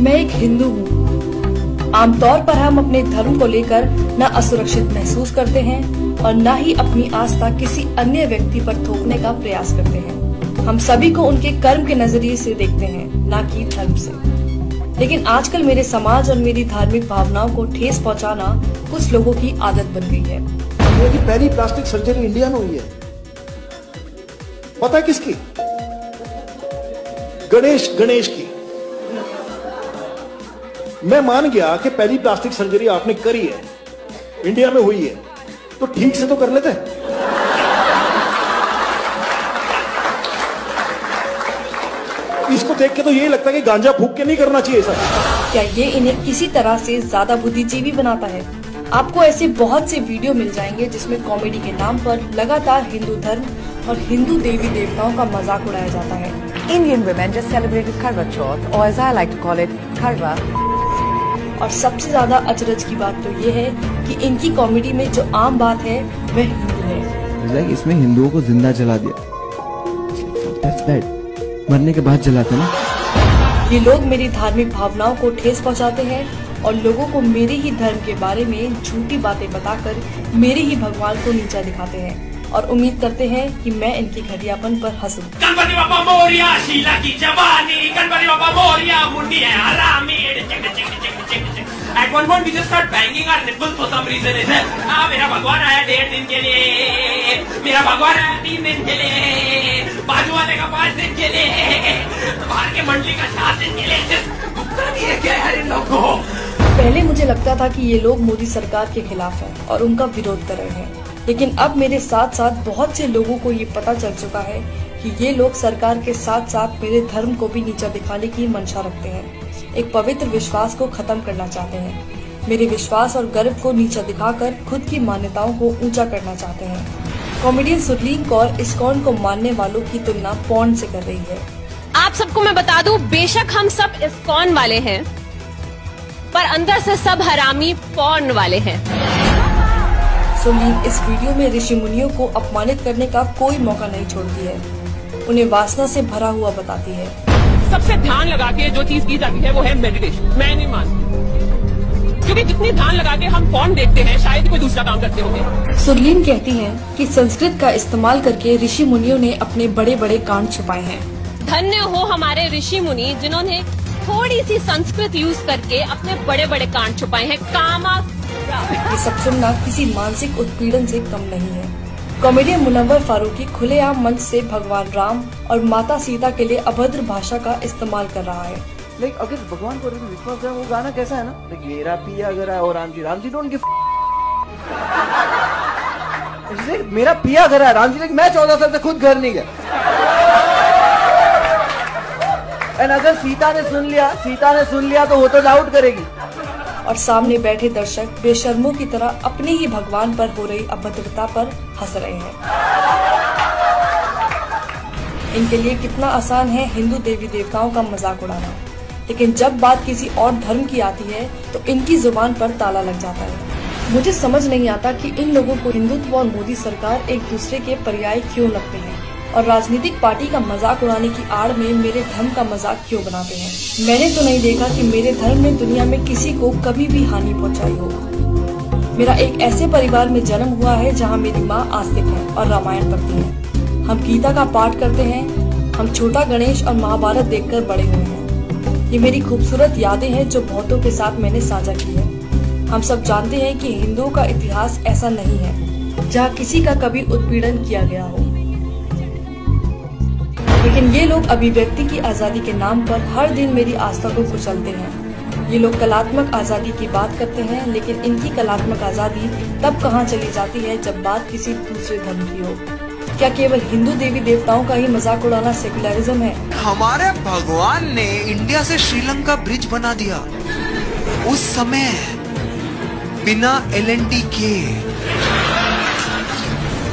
मैं एक हिंदू हूँ। आमतौर पर हम अपने धर्म को लेकर न असुरक्षित महसूस करते हैं और न ही अपनी आस्था किसी अन्य व्यक्ति पर थोपने का प्रयास करते हैं। हम सभी को उनके कर्म के नजरिए से देखते हैं, न कि धर्म से। लेकिन आजकल मेरे समाज और मेरी धार्मिक भावनाओं को ठेस पहुंचाना कुछ लोगों की आदत बन गई है। इंडिया की पहली प्लास्टिक सर्जरी इंडिया में हुई है, पता है किसकी? गणेश की। मैं मान गया कि पहली प्लास्टिक सर्जरी आपने करी है, इंडिया में हुई है, तो ठीक से तो कर लेते। इसको देख के तो यही लगता है कि गांजा फूक के नहीं करना चाहिए सर। क्या ये इन्हें किसी तरह से ज्यादा बुद्धिजीवी बनाता है? आपको ऐसे बहुत से वीडियो मिल जाएंगे जिसमें कॉमेडी के नाम पर लगातार हिंदू धर्म और हिंदू देवी देवताओं का मजाक उड़ाया जाता है। Indian women just celebrated Karwa Chauth, or as I like to call it, Karwa. और सबसे ज्यादा अचरज की बात तो ये है कि इनकी कॉमेडी में जो आम बात है वह हिंदू है। like इसमें हिंदुओं को जिंदा जला दिया। That's bad. मरने के बाद जलाते ना। ये लोग मेरी धार्मिक भावनाओं को ठेस पहुंचाते हैं और लोगों को मेरे ही धर्म के बारे में झूठी बातें बताकर मेरे ही भगवान को नीचा दिखाते हैं और उम्मीद करते हैं कि मैं इनकी घटियापन पर हंसूं। गणपति बाप्पा मोरिया, शीला की जवानी, गणपति बाप्पा मोरिया, मुंडी है हरामी। At one point we just start banging our nipples for some reason. मेरा भगवान आया 1.5 दिन के लिए, मेरा भगवान आया 3 दिन के लिए, बाजू वाले का 5 दिन के लिए, बाहर के मंडली का 7 दिन के लिए। पता नहीं है क्या है इन लोगों को। पहले मुझे लगता था कि ये लोग मोदी सरकार के खिलाफ हैं और उनका विरोध कर रहे हैं, लेकिन अब मेरे साथ साथ बहुत से लोगों को ये पता चल चुका है कि ये लोग सरकार के साथ साथ मेरे धर्म को भी नीचा दिखाने की मंशा रखते हैं। एक पवित्र विश्वास को खत्म करना चाहते हैं। मेरे विश्वास और गर्व को नीचा दिखाकर खुद की मान्यताओं को ऊंचा करना चाहते हैं। कॉमेडियन सुरलीन कौर इस्कॉन को मानने वालों की तुलना पॉर्न से कर रही है। आप सबको मैं बता दूं, बेशक हम सब इस्कॉन वाले हैं, पर अंदर से सब हरामी पॉर्न वाले हैं। सुरलीन इस वीडियो में ऋषि मुनियों को अपमानित करने का कोई मौका नहीं छोड़ती है, उन्हें वासना से भरा हुआ बताती है। सबसे ध्यान लगा के जो चीज की जाती है वो है मेडिटेशन। मैं नहीं मानती, क्योंकि जितनी ध्यान लगा के हम फोन देखते हैं शायद कोई दूसरा काम करते होंगे। सुरलीन कहती हैं कि संस्कृत का इस्तेमाल करके ऋषि मुनियों ने अपने बड़े बड़े कांड छुपाए हैं। धन्य हो हमारे ऋषि मुनि जिन्होंने थोड़ी सी संस्कृत यूज करके अपने बड़े बड़े कांड छुपाए हैं। कामा ये सब सुनना किसी मानसिक उत्पीड़न से कम नहीं है। कॉमेडियन मुनव्वर फारूकी खुलेआम मंच से भगवान राम और माता सीता के लिए अभद्र भाषा का इस्तेमाल कर रहा है। लाइक अगर भगवान को विश्वास है, वो गाना कैसा है ना, लाइक मेरा पिया अगर है और राम जी डोंट गिव। मेरा पिया घर है, राम जी मैं 14 साल से खुद घर नहीं गया। एंड अगर सीता ने सुन लिया तो वो तो डाउट करेगी। और सामने बैठे दर्शक बेशर्मों की तरह अपने ही भगवान पर हो रही अभद्रता पर हंस रहे हैं। इनके लिए कितना आसान है हिंदू देवी देवताओं का मजाक उड़ाना, लेकिन जब बात किसी और धर्म की आती है तो इनकी जुबान पर ताला लग जाता है। मुझे समझ नहीं आता कि इन लोगों को हिंदुत्व और मोदी सरकार एक दूसरे के पर्याय क्यों लगते हैं और राजनीतिक पार्टी का मजाक उड़ाने की आड़ में मेरे धर्म का मजाक क्यों बनाते हैं। मैंने तो नहीं देखा कि मेरे धर्म ने दुनिया में किसी को कभी भी हानि पहुंचाई हो। मेरा एक ऐसे परिवार में जन्म हुआ है जहां मेरी माँ आस्तिक है और रामायण पढ़ती है। हम गीता का पाठ करते हैं। हम छोटा गणेश और महाभारत देखकर बड़े हुए हैं। ये मेरी खूबसूरत यादें हैं जो बहुतों के साथ मैंने साझा की है। हम सब जानते हैं कि हिंदुओं का इतिहास ऐसा नहीं है जहाँ किसी का कभी उत्पीड़न किया गया हो, लेकिन ये लोग अभिव्यक्ति की आजादी के नाम पर हर दिन मेरी आस्था को कुचलते हैं। ये लोग कलात्मक आजादी की बात करते हैं, लेकिन इनकी कलात्मक आजादी तब कहाँ चली जाती है जब बात किसी दूसरे धर्म की हो। क्या केवल हिंदू देवी देवताओं का ही मजाक उड़ाना सेकुलरिज्म है? हमारे भगवान ने इंडिया से श्रीलंका ब्रिज बना दिया उस समय बिना LNT के।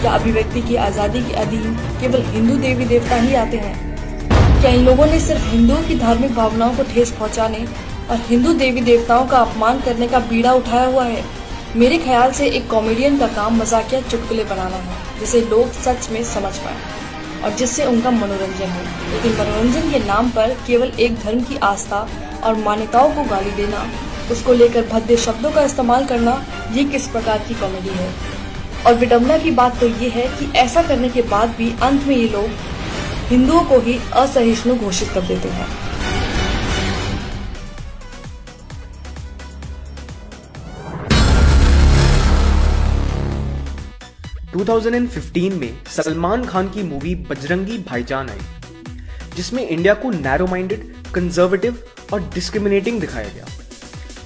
क्या अभिव्यक्ति की आजादी के अधीन केवल हिंदू देवी देवता ही आते हैं? क्या इन लोगों ने सिर्फ हिंदुओं की धार्मिक भावनाओं को ठेस पहुंचाने और हिंदू देवी देवताओं का अपमान करने का बीड़ा उठाया हुआ है? मेरे ख्याल से एक कॉमेडियन का काम मजाकिया चुटकुले बनाना है जिसे लोग सच में समझ पाए। और जिससे उनका मनोरंजन हो। लेकिन मनोरंजन के नाम पर केवल एक धर्म की आस्था और मान्यताओं को गाली देना, उसको लेकर भद्दे शब्दों का इस्तेमाल करना, ये किस प्रकार की कॉमेडी है। और विडंबना की बात तो ये है कि ऐसा करने के बाद भी अंत में ये लोग हिंदुओं को ही असहिष्णु घोषित कर देते हैं। – 2015 में सलमान खान की मूवी बजरंगी भाईजान आई, जिसमें इंडिया को नैरो माइंडेड, कंजर्वेटिव और डिस्क्रिमिनेटिंग दिखाया गया।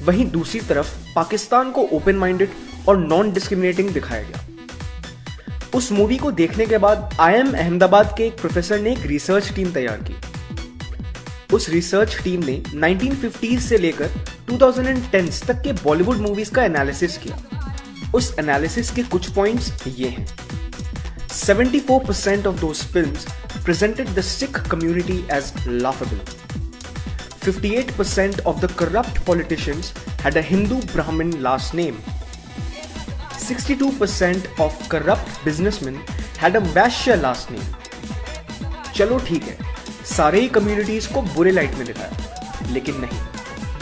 वहीं दूसरी तरफ पाकिस्तान को ओपन माइंडेड और नॉन डिस्क्रिमिनेटिंग दिखाया गया। उस मूवी को देखने के बाद IIM अहमदाबाद के एक प्रोफेसर ने एक रिसर्च टीम तैयार की। उस रिसर्च टीम ने 1950s से लेकर 2010s तक के बॉलीवुड मूवीज का एनालिसिस किया। उस एनालिसिस के कुछ पॉइंट्स ये हैं। 74% of those films presented the Sikh community as laughable. 58% of the corrupt politicians had a Hindu Brahmin last name. 62% of corrupt businessmen had a Vaishya last name. चलो ठीक है, सारे ही communities को बुरे लाइट में दिखाया, लेकिन नहीं।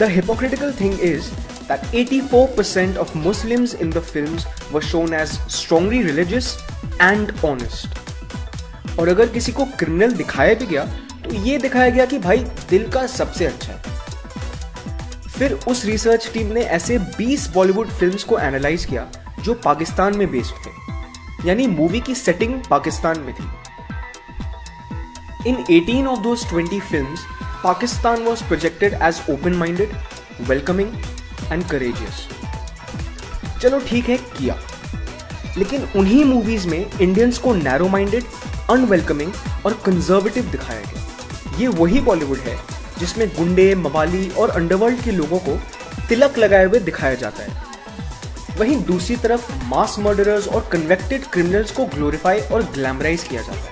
The hypocritical thing is that 84% of Muslims in the films were shown as strongly religious and honest. और अगर किसी को क्रिमिनल दिखाया भी गया तो ये दिखाया गया कि भाई दिल का सबसे अच्छा है। फिर उस रिसर्च टीम ने ऐसे 20 बॉलीवुड फिल्म्स को एनालाइज किया जो पाकिस्तान में बेस्ड थे, यानी मूवी की सेटिंग पाकिस्तान में थी। In 18 of those 20 films, Pakistan was projected as open-minded, welcoming and courageous. चलो ठीक है, किया, लेकिन उन्हीं मूवीज में इंडियंस को नैरो माइंडेड, अनवेलकमिंग और कंजर्वेटिव दिखाया गया। ये वही बॉलीवुड है जिसमें गुंडे, मवाली और अंडरवर्ल्ड के लोगों को तिलक लगाए हुए दिखाया जाता है। वहीं दूसरी तरफ मास मर्डरर्स और कन्विक्टेड क्रिमिनल्स को ग्लोरीफाई और ग्लैमराइज किया जाता है।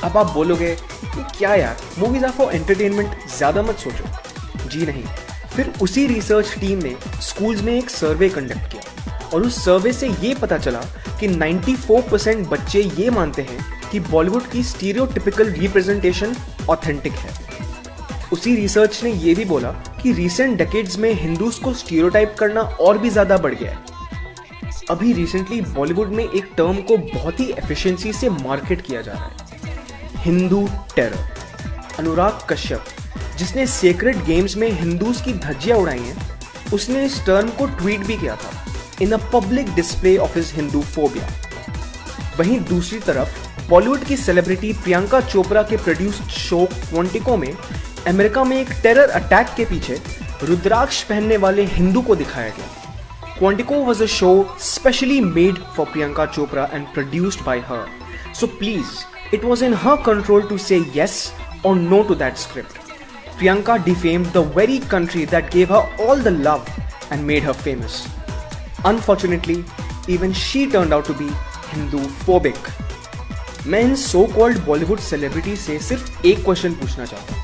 अब आप बोलोगे कि क्या यार, मूवीज आर फॉर एंटरटेनमेंट, ज्यादा मत सोचो। जी नहीं। फिर उसी रिसर्च टीम ने स्कूल्स में एक सर्वे कंडक्ट किया और उस सर्वे से ये पता चला कि 94% बच्चे ये मानते हैं कि बॉलीवुड की स्टीरियोटिपिकल रिप्रेजेंटेशन ऑथेंटिक है। उसी रिसर्च ने ये भी बोला कि रीसेंट डेकेड्स में हिंदूज को स्टीरियोटाइप करना और भी ज्यादा बढ़ गया है। अभी रिसेंटली बॉलीवुड में एक टर्म को बहुत ही एफिशिएंसी से मार्केट किया जा रहा है, हिंदू टेरर। अनुराग कश्यप, जिसने सेक्रेड गेम्स में हिंदूज की धज्जियां उड़ाई हैं, उसने इस टर्म को ट्वीट भी किया था in a public display of his Hindu phobia. वहीं दूसरी तरफ बॉलीवुड की सेलिब्रिटी प्रियंका चोपड़ा के प्रोड्यूस्ड शो क्वांटिको में अमेरिका में एक टेरर अटैक के पीछे रुद्राक्ष पहनने वाले हिंदू को दिखाया गया। Quantico was a show specially made for Priyanka Chopra and produced by her. So please, it was in her control to say yes or no to that script. Priyanka defamed the very country that gave her all the love and made her famous. Unfortunately, even she turned out to be Hindu-phobic. मैं इन so-called Bollywood celebrities से सिर्फ एक question पूछना चाहता हूँ।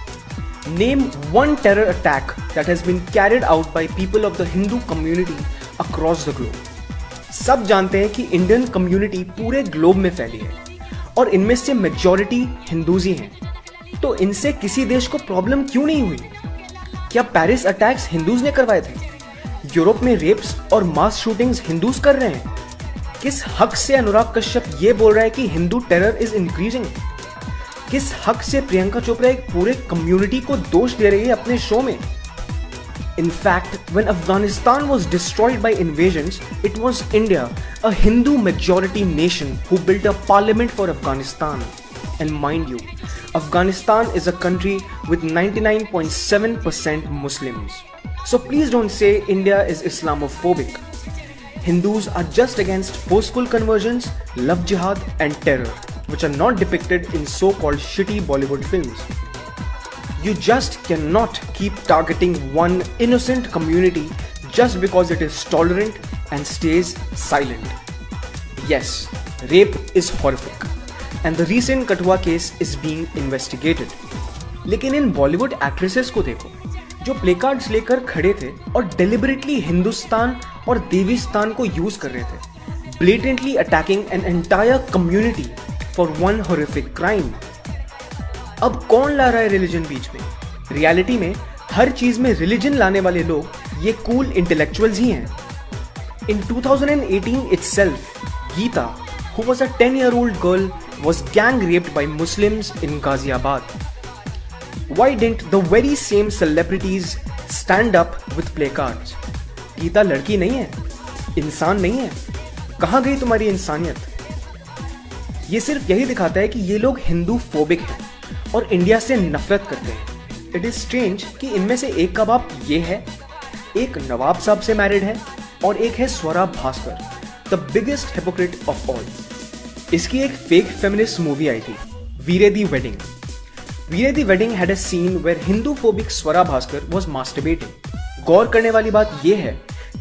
Name one terror attack that has been carried out by people of the Hindu community across the globe. सब जानते हैं कि इंडियन कम्युनिटी पूरे ग्लोब में फैली है और इनमें से मेजॉरिटी हिंदूज ही हैं। तो इनसे किसी देश को प्रॉब्लम क्यों नहीं हुई? क्या पेरिस अटैक्स हिंदूज ने करवाए थे? यूरोप में रेप्स और मास शूटिंग्स हिंदूज कर रहे हैं? किस हक से अनुराग कश्यप ये बोल रहा है कि हिंदू टेरर इज इंक्रीजिंग? किस हक से प्रियंका चोपड़ा एक पूरे कम्युनिटी को दोष दे रही है अपने शो में? In fact, when Afghanistan was destroyed by invasions, it was India, a Hindu majority nation, who built a parliament for Afghanistan. And mind you, Afghanistan is a country with 99.7% Muslims. So please don't say India is Islamophobic. Hindus are just against forceful conversions, love jihad and terror, which are not depicted in so-called shitty Bollywood films. You just cannot keep targeting one innocent community just because it is tolerant and stays silent. Yes, rape is horrific and the recent Kathua case is being investigated. लेकिन इन Bollywood actresses को देखो जो play cards लेकर खड़े थे और deliberately Hindustan और देवीस्तान को यूज कर रहे थे, blatantly attacking an entire community for one horrific crime. अब कौन ला रहा है रिलीजन बीच में? रियलिटी में हर चीज में रिलीजन लाने वाले लोग ये कूल इंटेलेक्चुअल्स ही हैं. In 2018 itself, Geeta, who was a 10-year-old girl, was gang raped by Muslims in Ghaziabad. Why didn't the very same celebrities stand up with placards? Gita लड़की नहीं है, इंसान नहीं है. कहां गई तुम्हारी इंसानियत? ये सिर्फ यही दिखाता है कि ये लोग हिंदू फोबिक हैं और इंडिया से नफरत करते हैं. इट इज स्ट्रेंज कि इनमें से एक का बाप ये है, एक नवाब साहब से मैरिड है और एक है Swara Bhaskar, the biggest hypocrite of all. इसकी एक फेक फेमिनिस्ट मूवी आई थी, वीरे Di wedding. Veere Di wedding had a scene where Hindu phobic Swara Bhaskar was masturbating. गौर करने वाली बात यह है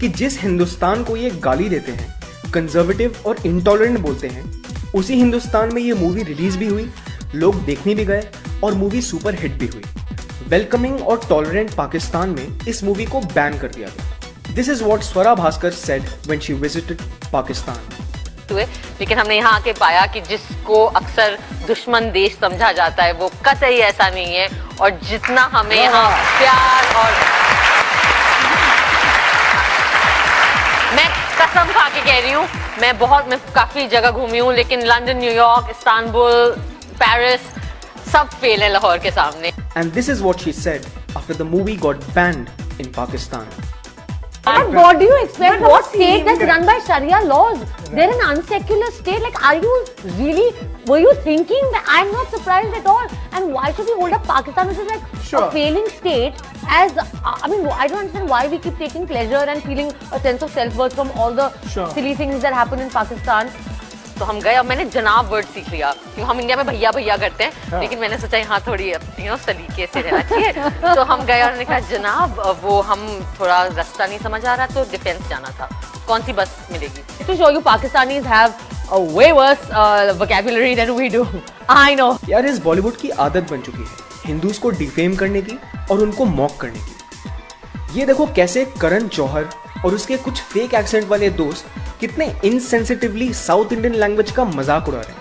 कि जिस हिंदुस्तान को ये गाली देते हैं, कंजर्वेटिव और इंटॉलरेंट बोलते हैं, उसी हिंदुस्तान में ये मूवी रिलीज भी हुई, लोग देखने भी गए और मूवी सुपर हिट भी हुई. वेलकमिंग और टॉलरेंट पाकिस्तान में इस मूवी को बैन कर दिया गया. This is what Swara Bhaskar said when she visited Pakistan. लेकिन हमने यहाँ आके पाया कि जिसको अक्सर दुश्मन देश समझा जाता है वो कतई ऐसा नहीं है, और जितना हमें यहाँ प्यार और मैं कसम खा के कह रही हूँ, मैं काफी जगह घूमी हूँ, लेकिन लंदन, न्यूयॉर्क, इस्तांबुल, पेरिस सब फेल है लाहौर के सामने. And this is what she said after the movie got banned in Pakistan. And what do you expect from a state that's run by Sharia laws? They're an unsecular state. Like, were you thinking that? I'm not surprised at all. And why should we hold up Pakistan, which is like a failing state, as, I don't understand why we keep taking pleasure and feeling a sense of self-worth from all the silly things that happen in Pakistan. तो हम गए, और मैंने जनाब word सीख लिया, क्योंकि हम इंडिया में भैया भैया करते हैं, लेकिन मैंने सोचा यहाँ थोड़ी सलीके से रहना चाहिए. तो हम गए और उन्होंने कहा जनाब वो हम थोड़ा रास्ता नहीं समझ आ रहा, तो डिफेंस जाना था, कौन सी बस मिलेगी. To show you Pakistanis have a way worse vocabulary than we do. I know. यार इस बॉलीवुड की आदत बन चुकी है हिंदूज को डिफेम करने की और उनको मॉक करने की. ये देखो कैसे करण जौहर और उसके कुछ फेक एक्सेंट वाले दोस्त कितने इनसेंसिटिवली साउथ इंडियन लैंग्वेज का मजाक उड़ा रहे हैं.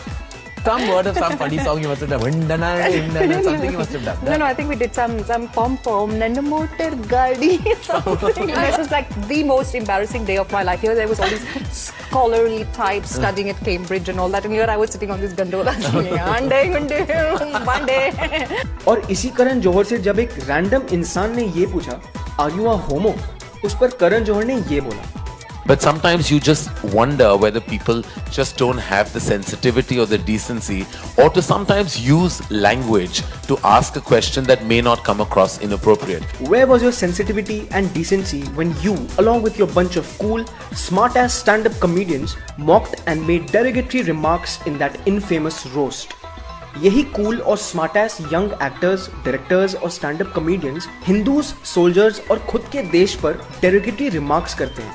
Some word of some funny song you must have done. Something you must have done. No, I think we did some pom-pom, nandamotor gadi, something. This was like the most embarrassing day of my life. Here there was all these scholarly types studying at Cambridge and all that, and here I was sitting on this gondola singing, Monday. और इसी करण जौहर से जब एक random इंसान ने ये पूछा, Are you a homo? उस पर करण जौहर ने ये बोला. But sometimes you just wonder whether people just don't have the sensitivity or the decency, or to sometimes use language to ask a question that may not come across inappropriate. Where was your sensitivity and decency when you, along with your bunch of cool, smart-ass stand-up comedians, mocked and made derogatory remarks in that infamous roast? यही cool और smart-ass young actors, directors और stand-up comedians Hindus, soldiers और खुद के देश पर derogatory remarks करते हैं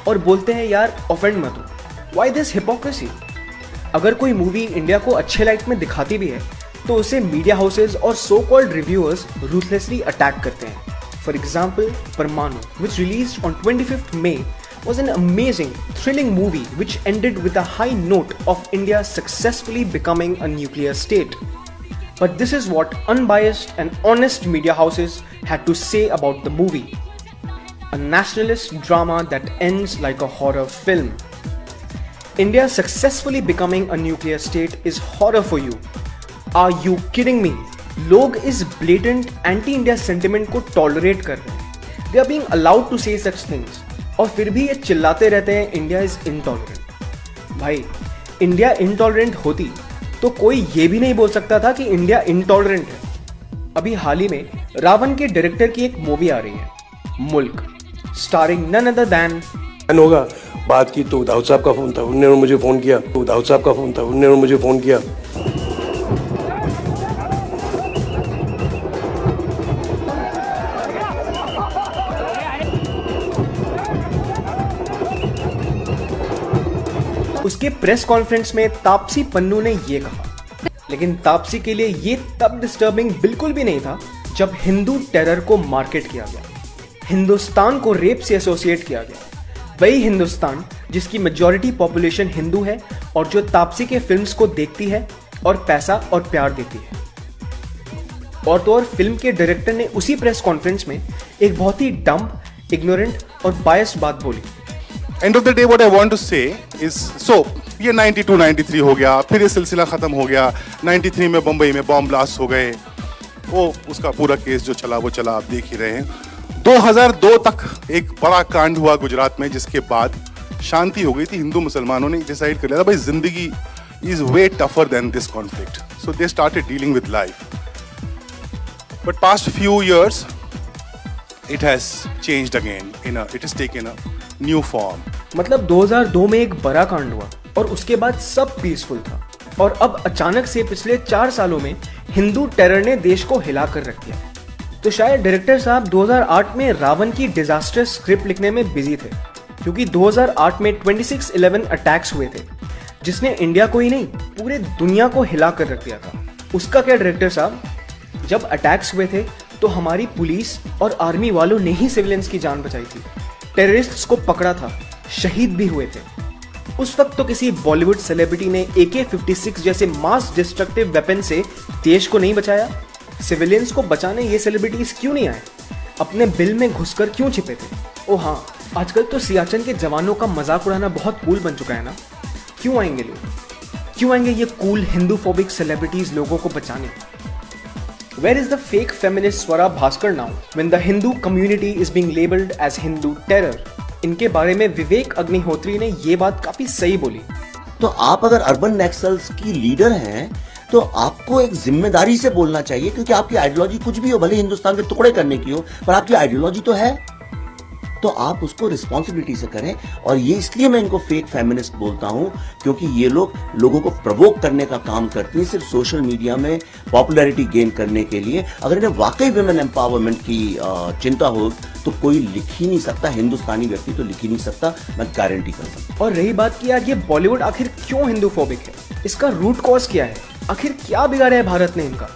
और बोलते हैं यार ऑफेंड मत हो. Why this hypocrisy? अगर कोई मूवी इंडिया को अच्छे लाइट में दिखाती भी है तो उसे मीडिया हाउसेज और so called reviewers ruthlessly attack करते हैं. फॉर एग्जाम्पल परमाणु, which released on 25th May, was an amazing, thrilling movie which ended with a high note of India successfully becoming a nuclear state. But this is what unbiased and honest media houses had to say about the movie. A nationalist drama that ends like a horror film. India successfully becoming a nuclear state is horror for you. Are you kidding me? लोग इस blatant anti-India sentiment को tolerate कर रहे हैं. They are being allowed to say such things. और फिर भी ये चिल्लाते रहते हैं India is intolerant. भाई, India intolerant होती तो कोई ये भी नहीं बोल सकता था कि India intolerant है. अभी हाल ही में रावण के डायरेक्टर की एक मूवी आ रही है, मुल्क, starring none other than होगा. बात की तो दाऊद साहब का फोन था, उन्होंने मुझे फोन किया. उसके प्रेस कॉन्फ्रेंस में तापसी पन्नू ने ये कहा, लेकिन तापसी के लिए ये तब डिस्टर्बिंग बिल्कुल भी नहीं था जब हिंदू टेरर को मार्केट किया गया, हिंदुस्तान को रेप से एसोसिएट किया गया, वही हिंदुस्तान जिसकी मेजॉरिटी पॉपुलेशन हिंदू है और जो तापसी के फिल्म्स को देखती है और पैसा और प्यार देती है। और तो और फिल्म के डायरेक्टर ने उसी प्रेस कॉन्फ्रेंस में एक बहुत ही डम्ब, इग्नोरेंट और बायस्ड बात बोली। End of the day what I want to say is so ये 92 93 हो गया, फिर ये सिलसिला खत्म हो गया। 93 में बंबई में बॉम्ब ब्लास्ट हो गए, वो उसका पूरा केस जो चला वो चला, आप देख ही रहे हैं। 2002 तक एक बड़ा कांड हुआ गुजरात में, जिसके बाद शांति हो गई थी। हिंदू मुसलमानों ने डिसाइड कर लिया था भाई जिंदगी is way tougher than this conflict, so they started dealing with life. But past few years it has changed again, it is taken a new form. मतलब 2002 में एक बड़ा कांड हुआ और उसके बाद सब पीसफुल था, और अब अचानक से पिछले 4 सालों में हिंदू टेरर ने देश को हिला कर रख दिया। तो शायद डायरेक्टर साहब 2008 में रावण की डिजास्टर स्क्रिप्ट लिखने में बिजी थे, क्योंकि 2008 में 26/11 अटैक्स हुए थे, जिसने इंडिया को ही नहीं पूरे दुनिया को हिला कर रख दिया था। उसका क्या डायरेक्टर साहब, जब अटैक्स हुए थे तो हमारी पुलिस और आर्मी वालों ने ही सिविलियंस की जान बचाई थी, टेररिस्ट्स को पकड़ा था, शहीद भी हुए थे। उस वक्त तो किसी बॉलीवुड सेलिब्रिटी ने AK-56 जैसे मास डिस्ट्रक्टिव वेपन से देश को नहीं बचाया। सिविलियंस को बचाने ये सेलिब्रिटीज क्यों नहीं आए? अपने बिल में घुसकर क्यों छिपे थे? ओ हाँ, आजकल तो सियाचिन के जवानों का मजाक उड़ाना बहुत कूल बन चुका है ना। क्यों आएंगे लोग, क्यों आएंगे ये कूल हिंदूफोबिक सेलिब्रिटीज लोगों को बचाने? Where is the fake feminist Swara Bhaskar now when the Hindu community is being labeled as Hindu terror? इनके बारे में विवेक अग्निहोत्री ने ये बात काफी सही बोली। तो आप अगर अर्बन नक्सल्स की लीडर हैं तो आपको एक जिम्मेदारी से बोलना चाहिए, क्योंकि आपकी आइडियोलॉजी कुछ भी हो, भले हिंदुस्तान के टुकड़े करने की हो, पर आपकी आइडियोलॉजी तो है, तो आप उसको रिस्पॉन्सिबिलिटी से करें। और ये इसलिए मैं इनको फेक फेमिनिस्ट बोलता हूं क्योंकि ये लोग लोगों को प्रवोक करने का काम करती हैं, सिर्फ सोशल मीडिया में पॉपुलैरिटी गेन करने के लिए। अगर इन्हें वाकई वुमेन एम्पावरमेंट की चिंता हो तो कोई लिख ही नहीं सकता, हिंदुस्तानी व्यक्ति तो लिख ही नहीं सकता, मैं गारंटी कर सकता। और रही बात कि यार ये बॉलीवुड आखिर क्यों हिंदूफोबिक है, इसका रूट कॉज क्या है, आखिर क्या बिगाड़ा है भारत ने इनका?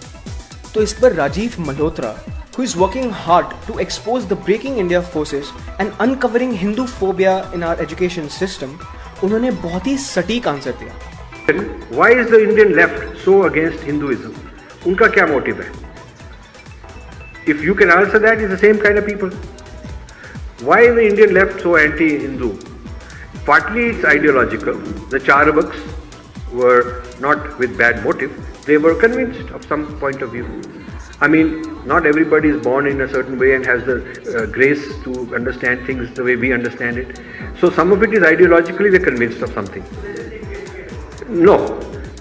तो इस पर Rajiv Malhotra, who is working hard to expose the breaking India forces and uncovering Hinduphobia in our education system, उन्होंने बहुत ही सटीक आंसर दिया। Why is the Indian left so against Hinduism? उनका क्या मोटिव है? If you can answer that, it's the same kind of people. Why is the Indian left so anti-Hindu? Partly it's ideological. The Charavaks were not with bad motive. They were convinced of some point of view. I mean, not everybody is born in a certain way and has the grace to understand things the way we understand it. So some of it is ideologically they're convinced of something. No,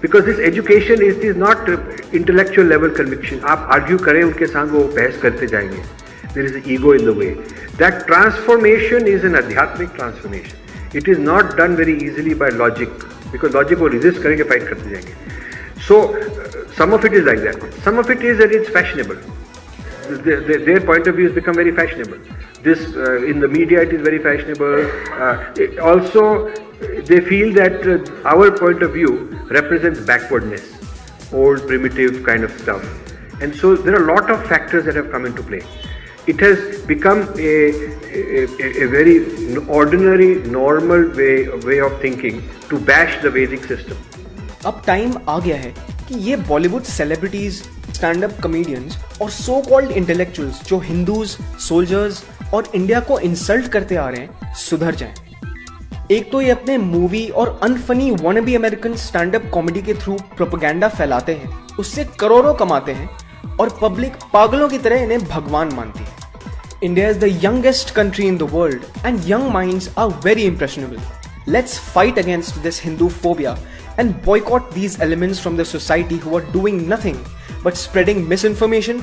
because this education is not intellectual level conviction. आप argue करें उनके साथ वो बहस करते जाएंगे. There is an ego in the way. That transformation is an adhyatmic transformation. It is not done very easily by logic, because logic वो resist करेंगे, fight करते जाएंगे. So some of it is like that. Some of it is that it's fashionable. Their point of view has become very fashionable. This in the media it is very fashionable. Also, they feel that our point of view represents backwardness, old primitive kind of stuff. And so there are a lot of factors that have come into play. It has become a very ordinary, normal way of thinking to bash the Vedic system. अब time आ गया है कि ये Bollywood celebrities, stand up comedians और so called intellectuals जो Hindus, soldiers और India को insult करते आ रहे हैं सुधर जाएं। एक तो ये अपने मूवी और unfunny wannabe American stand up comedy के थ्रू प्रोपेगेंडा फैलाते हैं, उससे करोड़ों कमाते हैं और पब्लिक पागलों की तरह इन्हें भगवान मानती है। India is the youngest country in the world and young minds are very impressionable. Let's fight against this Hinduphobia and boycott these elements from the society who are doing nothing but spreading misinformation,